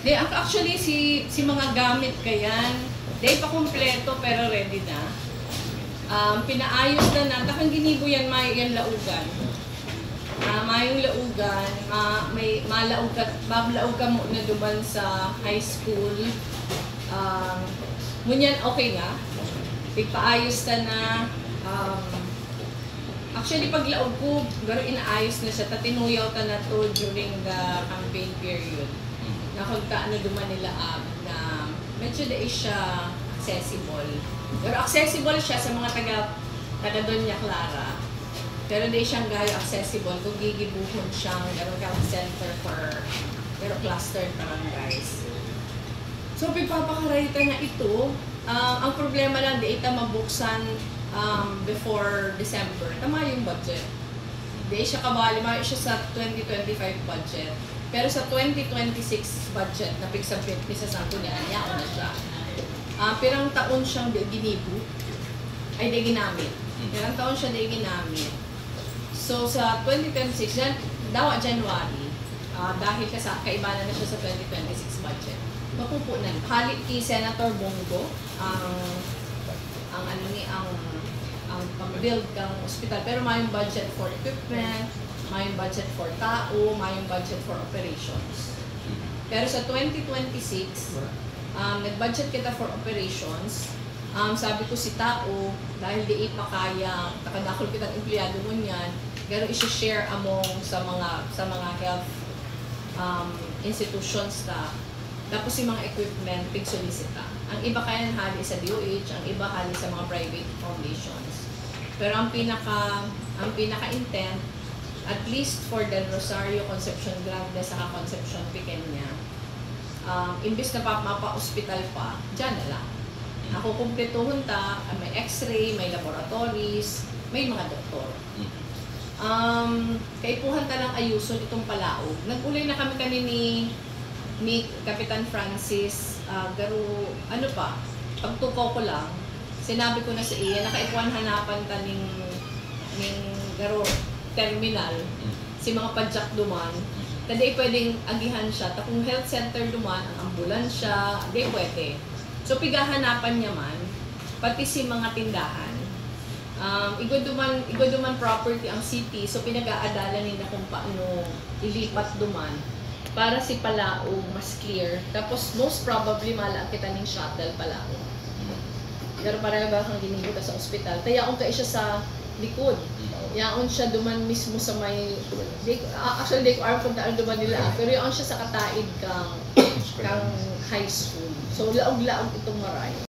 Di, actually, si mga gamit kayan, di pa kumpleto pero ready na. Pinaayos na na, takang ginibo yan, yan laugan. Mayong laugan, bablaog ka muna duman sa high school. Ngunyan, okay nga. Pagpaayos ka na. Actually, pag laog ko, garo inaayos na siya. Tatinuyaw ta na to during the campaign period. Nakagtaano duman nila na medyo na siya accessible. Pero accessible siya sa mga taga Doña Clara. Pero di siyang gayo accessible kung gigibuhon siyang garo center for pero clustered barangays. So, pipapakarayta na ito. Ang problema lang, di ita mabuksan before December. Tama yung budget. Di siya kabali, siya sa 2025 budget. Pero sa 2026 budget na pigsabit ni sa Santo niya, anyao na siya. Pirang taon siyang ginibo, ay di ginamit. Pirang taon siya di ginamit. So sa 2026, dawa January, dahil kaibanan na siya sa 2026 budget, mapupunan. Halit kay Senator Bongo, ang pag-build kang ospital, pero may budget for equipment, may budget for tao, may budget for operations. Pero sa 2026, nag-budget kita for operations. Sabi ko si tao, dahil di pa kaya, nakadakol kitang empleyado mo niyan, pero isi-share among sa mga health institutions ta. Tapos yung mga equipment, pig-solicita. Ang iba kaya hali sa DOH, ang iba hali sa mga private foundations. Pero ang pinaka-intent, at least for the Rosario Conception Grande sa Conception Pequeña, imbis na mapa-hospital pa, dyan na lang. Ako kumpletuhon ta, may x-ray, may laboratories, may mga doktor. Kaipuhan ta lang ayuson itong palaog. Nag-ulay na kami ni Kapitan Francis, garo, ano pa, pagtuko ko lang, sinabi ko na sa iya, nakaipuan hanapan ta ning garo terminal, si mga padyak duman, hindi pwedeng agihan siya. Kung health center duman, ang ambulansya, hindi pwede. So, pigahanapan niya man, pati si mga tindahan. Igod duman property ang city, so pinag-aadala nila kung paano ilipat duman para si Palaog mas clear. Tapos, most probably, malaan kita ng shuttle Palaog. Pero para ba kang ginigo sa ospital, tayaon ka siya sa likod. Yaon siya duman mismo sa may, actually di ko alam kung taan duman nila, pero yaon siya sa kataid kang high school. So laog-laog itong maray.